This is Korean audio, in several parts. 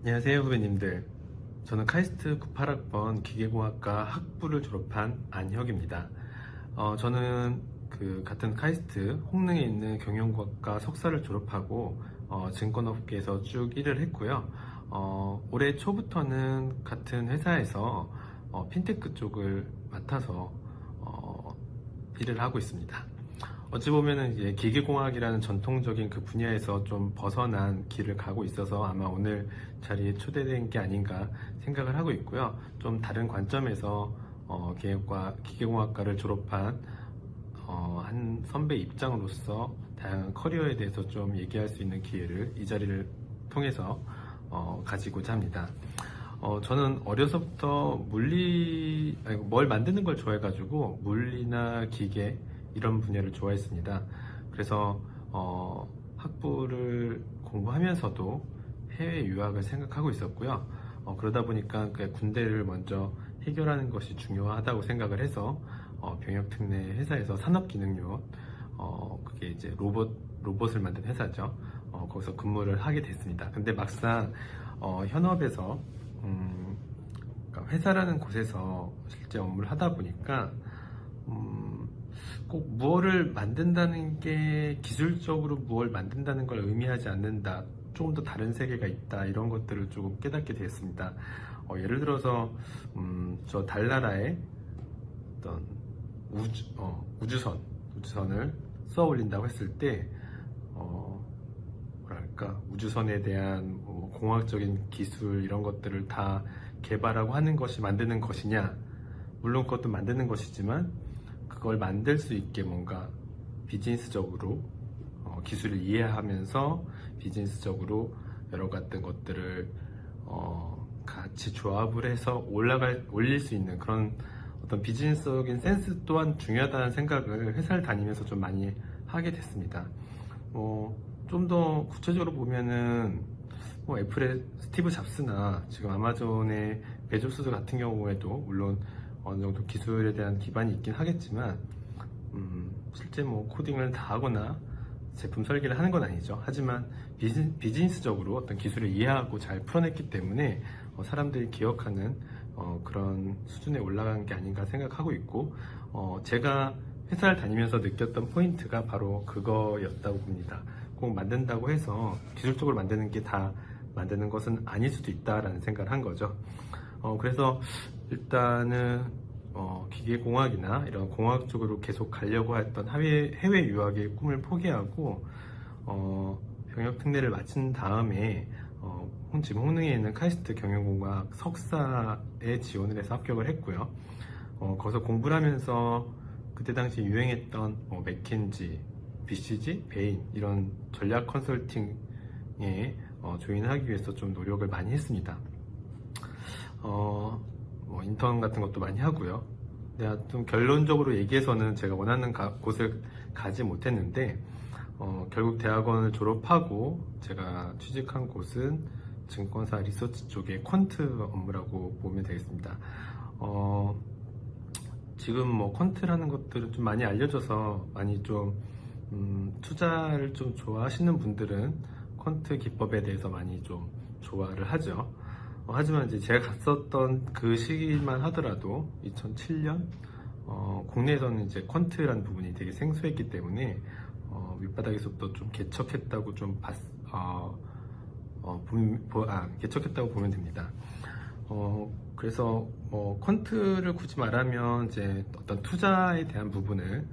안녕하세요, 후배님들. 저는 카이스트 98학번 기계공학과 학부를 졸업한 안혁입니다. 저는 같은 카이스트 홍릉에 있는 경영학과 석사를 졸업하고 증권업계에서 쭉 일을 했고요. 올해 초부터는 같은 회사에서 핀테크 쪽을 맡아서 일을 하고 있습니다. 어찌 보면은 이제 기계공학이라는 전통적인 그 분야에서 좀 벗어난 길을 가고 있어서 아마 오늘 자리에 초대된 게 아닌가 생각을 하고 있고요. 좀 다른 관점에서 기계공학과를 졸업한 한 선배 입장으로서 다양한 커리어에 대해서 좀 얘기할 수 있는 기회를 이 자리를 통해서 가지고자 합니다. 저는 어려서부터 뭘 만드는 걸 좋아해가지고 물리나 기계 이런 분야를 좋아했습니다. 그래서 학부를 공부하면서도 해외 유학을 생각하고 있었고요. 그러다 보니까 그 군대를 먼저 해결하는 것이 중요하다고 생각을 해서 병역특례 회사에서 산업기능요원, 그게 이제 로봇을 만든 회사죠. 거기서 근무를 하게 됐습니다. 근데 막상 현업에서 그러니까 회사라는 곳에서 실제 업무를 하다 보니까 꼭 무엇을 만든다는 게 기술적으로 무엇을 만든다는 걸 의미하지 않는다. 조금 더 다른 세계가 있다. 이런 것들을 조금 깨닫게 되었습니다. 예를 들어서 저 달나라에 어떤 우주선을 쏘아 올린다고 했을 때 뭐랄까 우주선에 대한 공학적인 기술 이런 것들을 다 개발하고 하는 것이 만드는 것이냐, 물론 그것도 만드는 것이지만 그걸 만들 수 있게 뭔가 비즈니스적으로 기술을 이해하면서 비즈니스적으로 여러 같은 것들을 같이 조합을 해서 올릴 수 있는 그런 어떤 비즈니스적인 센스 또한 중요하다는 생각을 회사를 다니면서 좀 많이 하게 됐습니다. 좀 더 구체적으로 보면은 애플의 스티브 잡스나 지금 아마존의 베조스 같은 경우에도 물론 어느 정도 기술에 대한 기반이 있긴 하겠지만 실제 코딩을 다 하거나 제품 설계를 하는 건 아니죠. 하지만 비즈니스적으로 어떤 기술을 이해하고 잘 풀어냈기 때문에 사람들이 기억하는 그런 수준에 올라간 게 아닌가 생각하고 있고, 제가 회사를 다니면서 느꼈던 포인트가 바로 그거였다고 봅니다. 꼭 만든다고 해서 기술적으로 만드는 게 다 만드는 것은 아닐 수도 있다라는 생각을 한 거죠. 그래서 일단은 기계공학이나 이런 공학 쪽으로 계속 가려고 했던 해외 유학의 꿈을 포기하고 병역특례를 마친 다음에 지금 홍릉에 있는 카이스트 경영공학 석사에 지원을 해서 합격을 했고요. 거기서 공부를 하면서 그때 당시 유행했던 맥킨지, BCG, 베인 이런 전략 컨설팅에 조인하기 위해서 좀 노력을 많이 했습니다. 인턴 같은 것도 많이 하고요. 좀 결론적으로 얘기해서는 제가 원하는 곳을 가지 못했는데 결국 대학원을 졸업하고 제가 취직한 곳은 증권사 리서치 쪽의 퀀트 업무라고 보면 되겠습니다. 지금 퀀트라는 것들은 좀 많이 알려져서 많이 좀 투자를 좀 좋아하시는 분들은 퀀트 기법에 대해서 많이 좀 좋아를 하죠. 하지만 이제 제가 갔었던 그 시기만 하더라도 2007년 국내에서는 이제 퀀트라는 부분이 되게 생소했기 때문에 밑바닥에서부터 좀 개척했다고 개척했다고 보면 됩니다. 그래서 퀀트를 굳이 말하면 이제 어떤 투자에 대한 부분을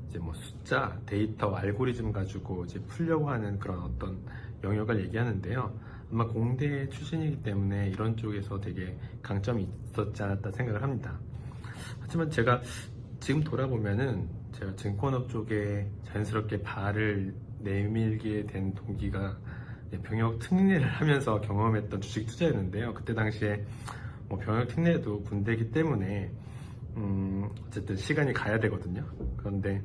이제 숫자, 데이터, 알고리즘 가지고 이제 풀려고 하는 그런 어떤 영역을 얘기하는데요. 아마 공대 출신이기 때문에 이런 쪽에서 되게 강점이 있었지 않았다 생각을 합니다. 하지만 제가 지금 돌아보면은 제가 증권업 쪽에 자연스럽게 발을 내밀게 된 동기가 병역 특례를 하면서 경험했던 주식 투자였는데요. 그때 당시에 병역 특례도 군대이기 때문에 어쨌든 시간이 가야 되거든요. 그런데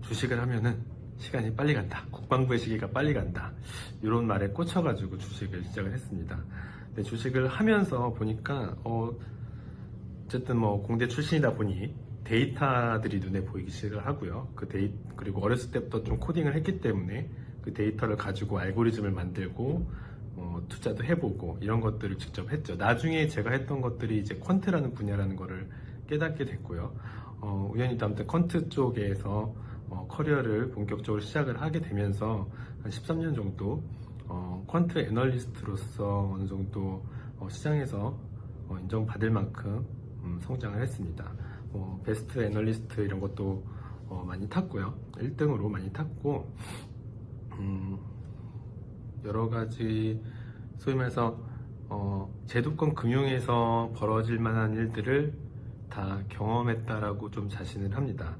주식을 하면은 시간이 빨리 간다. 국방부의 시기가 빨리 간다. 이런 말에 꽂혀가지고 주식을 시작을 했습니다. 근데 주식을 하면서 보니까 어쨌든 공대 출신이다 보니 데이터들이 눈에 보이기 시작을 하고요. 그리고 어렸을 때부터 좀 코딩을 했기 때문에 그 데이터를 가지고 알고리즘을 만들고 투자도 해보고 이런 것들을 직접 했죠. 나중에 제가 했던 것들이 이제 퀀트라는 분야라는 거를 깨닫게 됐고요. 우연히 또 아무튼 퀀트 쪽에서 커리어를 본격적으로 시작을 하게 되면서 한 13년 정도 퀀트 애널리스트로서 어느 정도 시장에서 인정받을 만큼 성장을 했습니다. 베스트 애널리스트 이런 것도 많이 탔고요. 1등으로 많이 탔고 여러 가지 소위 말해서 제도권 금융에서 벌어질 만한 일들을 다 경험했다라고 좀 자신을 합니다.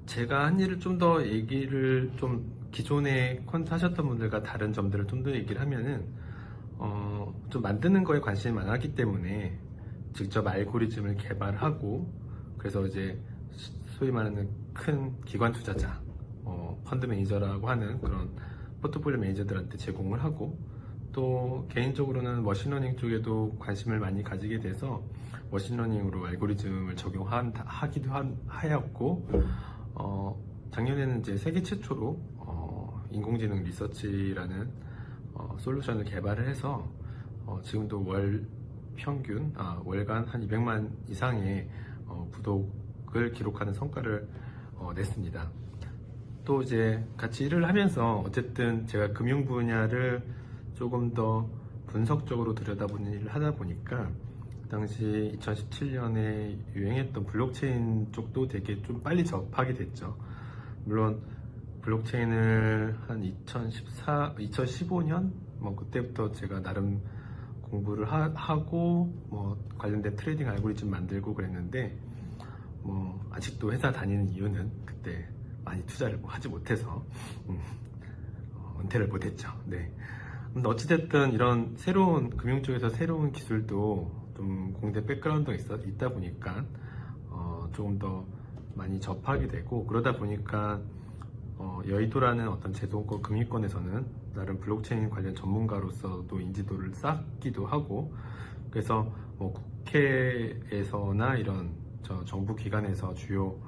제가 한 일을 좀 더 얘기를 좀 기존에 퀀트 하셨던 분들과 다른 점들을 좀 더 얘기를 하면은 좀 만드는 거에 관심이 많았기 때문에 직접 알고리즘을 개발하고 그래서 이제 소위 말하는 큰 기관 투자자 펀드 매니저라고 하는 그런 포트폴리오 매니저들한테 제공을 하고 또 개인적으로는 머신러닝 쪽에도 관심을 많이 가지게 돼서 머신러닝으로 알고리즘을 적용하기도 하였고 작년에는 이제 세계 최초로 인공지능 리서치라는 솔루션을 개발을 해서 지금도 월간 한 200만 이상의 구독을 기록하는 성과를 냈습니다. 또 이제 같이 일을 하면서 어쨌든 제가 금융 분야를 조금 더 분석적으로 들여다보는 일을 하다 보니까 그 당시 2017년에 유행했던 블록체인 쪽도 되게 좀 빨리 접하게 됐죠. 물론 블록체인을 한 2015년 그때부터 제가 나름 공부를 하고 관련된 트레이딩 알고리즘 만들고 그랬는데 아직도 회사 다니는 이유는 그때 많이 투자를 하지 못해서 은퇴를 못했죠. 네. 근데 어찌됐든 이런 새로운 금융 쪽에서 새로운 기술도 좀 공대 백그라운드가 있다 보니까 조금 더 많이 접하게 되고 그러다 보니까 여의도라는 어떤 제도권 금융권에서는 나름 블록체인 관련 전문가로서도 인지도를 쌓기도 하고 그래서 국회에서나 이런 정부 기관에서 주요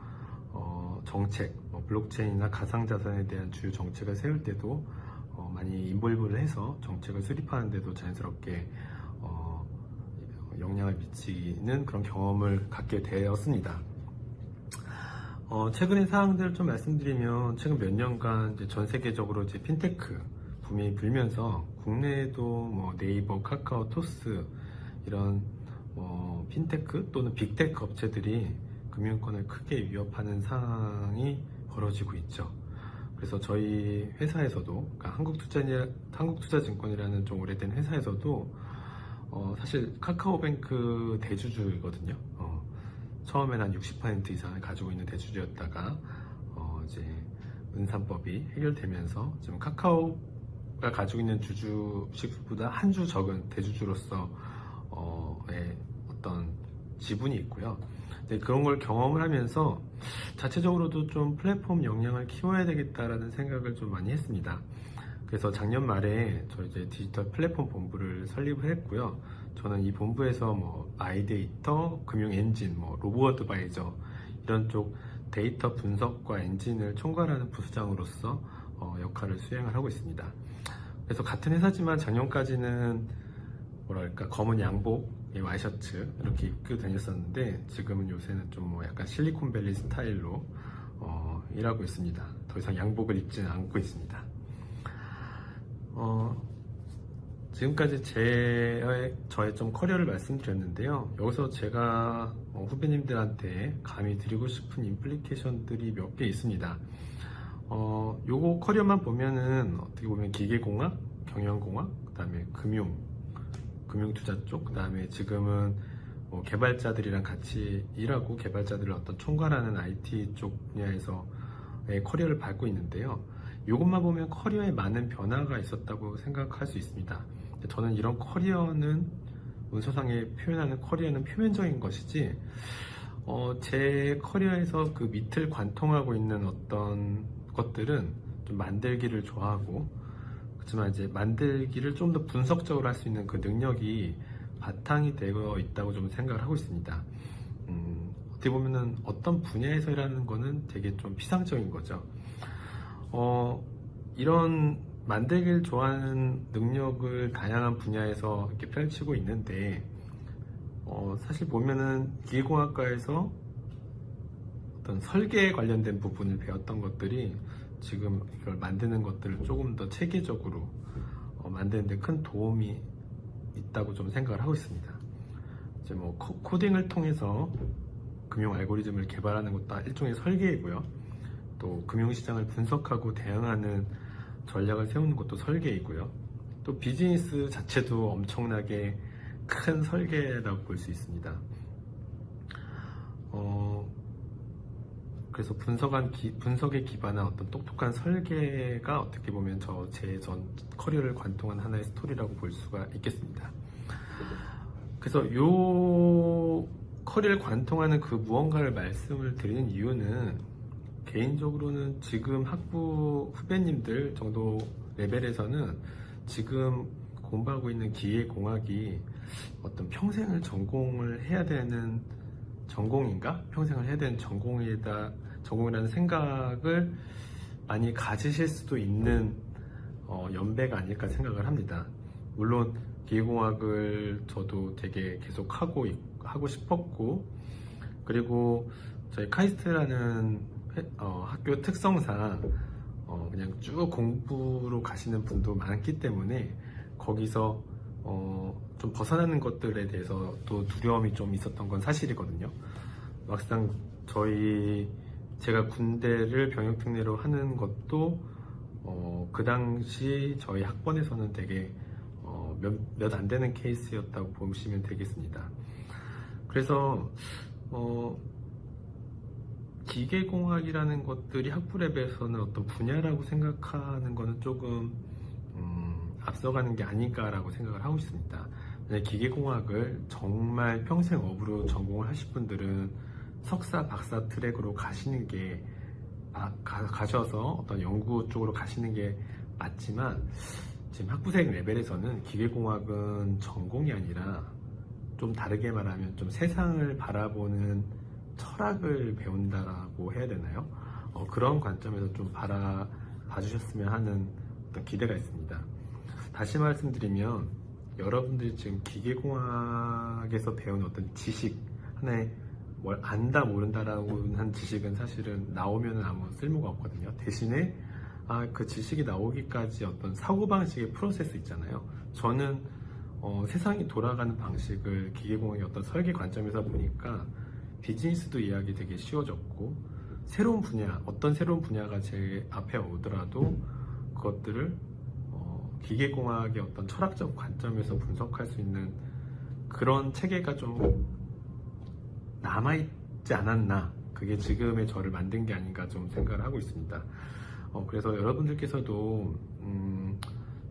정책, 블록체인이나 가상자산에 대한 주요 정책을 세울 때도 많이 인볼브를 해서 정책을 수립하는 데도 자연스럽게 영향을 미치는 그런 경험을 갖게 되었습니다. 최근의 사항들을 좀 말씀드리면 최근 몇 년간 이제 전 세계적으로 이제 핀테크 붐이 불면서 국내에도 네이버, 카카오, 토스 이런 핀테크 또는 빅테크 업체들이 금융권을 크게 위협하는 상황이 벌어지고 있죠. 그래서 저희 회사에서도 그러니까 한국투자증권이라는 좀 오래된 회사에서도 사실 카카오뱅크 대주주이거든요. 처음에는 한 60% 이상을 가지고 있는 대주주였다가 이제 은산법이 해결되면서 지금 카카오가 가지고 있는 주주식보다 한 주 적은 대주주로서의 어떤 지분이 있고요. 그런 걸 경험을 하면서 자체적으로도 좀 플랫폼 역량을 키워야 되겠다라는 생각을 좀 많이 했습니다. 그래서 작년 말에 저희 이제 디지털 플랫폼 본부를 설립을 했고요. 저는 이 본부에서 아이데이터, 금융 엔진, 로보 어드바이저 이런 쪽 데이터 분석과 엔진을 총괄하는 부수장으로서 역할을 수행을 하고 있습니다. 그래서 같은 회사지만 작년까지는 검은 양복에 와이셔츠 이렇게 입고 다녔었는데 지금은 요새는 좀 약간 실리콘밸리 스타일로 일하고 있습니다. 더 이상 양복을 입지는 않고 있습니다. 지금까지 저의 좀 커리어를 말씀드렸는데요. 여기서 제가 후배님들한테 감히 드리고 싶은 임플리케이션들이 몇 개 있습니다. 요거 커리어만 보면은 어떻게 보면 기계공학, 경영공학, 그 다음에 금융투자 쪽, 그 다음에 지금은 개발자들이랑 같이 일하고 개발자들을 어떤 총괄하는 IT 쪽 분야에서의 커리어를 밟고 있는데요. 이것만 보면 커리어에 많은 변화가 있었다고 생각할 수 있습니다. 저는 이런 커리어는 문서상에 표현하는 커리어는 표면적인 것이지 제 커리어에서 그 밑을 관통하고 있는 어떤 것들은 좀 만들기를 좋아하고 그렇지만 이제 만들기를 좀 더 분석적으로 할 수 있는 그 능력이 바탕이 되어 있다고 좀 생각을 하고 있습니다. 어떻게 보면은 어떤 분야에서 일하는 거는 되게 좀 피상적인 거죠. 이런 만들기를 좋아하는 능력을 다양한 분야에서 이렇게 펼치고 있는데, 사실 보면은 기계공학과에서 어떤 설계에 관련된 부분을 배웠던 것들이 지금 이걸 만드는 것들을 조금 더 체계적으로 만드는 데 큰 도움이 있다고 좀 생각을 하고 있습니다. 이제 뭐 코딩을 통해서 금융 알고리즘을 개발하는 것도 일종의 설계이고요. 또 금융시장을 분석하고 대응하는 전략을 세우는 것도 설계이고요. 또 비즈니스 자체도 엄청나게 큰 설계라고 볼 수 있습니다. 그래서 분석에 기반한 어떤 똑똑한 설계가 어떻게 보면 제 전 커리어를 관통한 하나의 스토리라고 볼 수가 있겠습니다. 그래서 요 커리어를 관통하는 그 무언가를 말씀을 드리는 이유는, 개인적으로는 지금 학부 후배님들 정도 레벨에서는 지금 공부하고 있는 기계공학이 어떤 평생을 전공을 해야 되는 전공인가? 평생을 해야 되는 전공이라는 생각을 많이 가지실 수도 있는 연배가 아닐까 생각을 합니다. 물론 기계공학을 저도 되게 계속 하고 싶었고, 그리고 저희 카이스트라는 학교 특성상 그냥 쭉 공부로 가시는 분도 많기 때문에 거기서 좀 벗어나는 것들에 대해서 또 두려움이 좀 있었던 건 사실이거든요. 막상 제가 군대를 병역특례로 하는 것도 그 당시 저희 학번에서는 되게 몇 안 되는 케이스였다고 보시면 되겠습니다. 그래서 기계공학이라는 것들이 학부랩에서는 어떤 분야라고 생각하는 것은 조금 앞서가는 게 아닌가라고 생각을 하고 있습니다. 기계공학을 정말 평생 업으로 전공을 하실 분들은 석사, 박사 트랙으로 가시는 게 가셔서 어떤 연구 쪽으로 가시는 게 맞지만, 지금 학부생 레벨에서는 기계공학은 전공이 아니라 좀 다르게 말하면 좀 세상을 바라보는 철학을 배운다라고 해야 되나요? 그런 관점에서 좀 봐주셨으면 하는 어떤 기대가 있습니다. 다시 말씀드리면, 여러분들이 지금 기계공학에서 배운 어떤 지식, 하나의 뭘 안다 모른다라고 한 지식은 사실은 나오면 아무 쓸모가 없거든요. 대신에 그 지식이 나오기까지 어떤 사고방식의 프로세스 있잖아요. 저는 세상이 돌아가는 방식을 기계공학의 어떤 설계 관점에서 보니까 비즈니스도 이해하기 되게 쉬워졌고, 어떤 새로운 분야가 제 앞에 오더라도 그것들을 기계공학의 어떤 철학적 관점에서 분석할 수 있는 그런 체계가 좀 남아있지 않았나, 그게 지금의 저를 만든 게 아닌가 좀 생각을 하고 있습니다. 그래서 여러분들께서도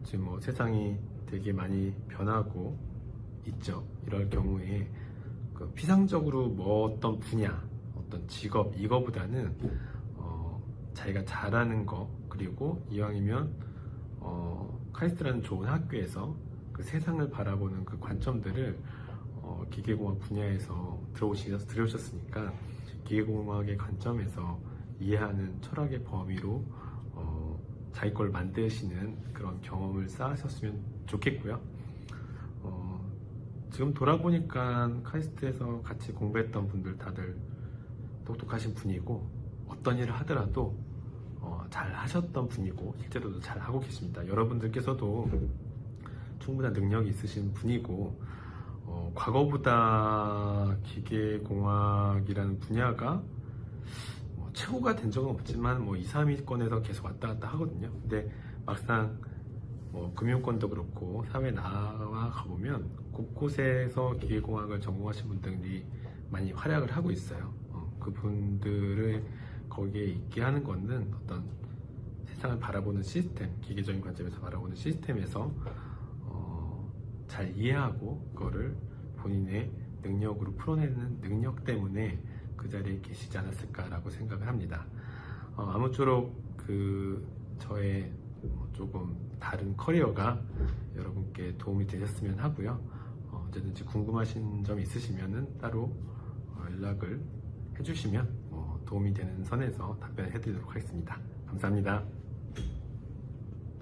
지금 뭐 세상이 되게 많이 변하고 있죠. 이럴 경우에 피상적으로 어떤 분야, 어떤 직업, 이거보다는 자기가 잘하는 거, 그리고 이왕이면 카이스트라는 좋은 학교에서 그 세상을 바라보는 그 관점들을 기계공학 분야에서 들어오셨으니까 기계공학의 관점에서 이해하는 철학의 범위로 자기 걸 만드시는 그런 경험을 쌓으셨으면 좋겠고요. 지금 돌아보니까 카이스트에서 같이 공부했던 분들 다들 똑똑하신 분이고, 어떤 일을 하더라도 잘 하셨던 분이고, 실제로도 잘 하고 계십니다. 여러분들께서도 충분한 능력이 있으신 분이고, 과거보다 기계공학이라는 분야가 최고가 된 적은 없지만 2, 3위권에서 계속 왔다 갔다 하거든요. 근데 막상 금융권도 그렇고 사회에 나와 가보면 곳곳에서 기계공학을 전공하신 분들이 많이 활약을 하고 있어요. 그분들을 거기에 있게 하는 것은 어떤 세상을 바라보는 시스템, 기계적인 관점에서 바라보는 시스템에서 잘 이해하고 그거를 본인의 능력으로 풀어내는 능력 때문에 그 자리에 계시지 않았을까라고 생각을 합니다. 아무쪼록 저의 조금 다른 커리어가 여러분께 도움이 되셨으면 하고요. 언제든지 궁금하신 점 있으시면 따로 연락을 해주시면 도움이 되는 선에서 답변을 해드리도록 하겠습니다. 감사합니다.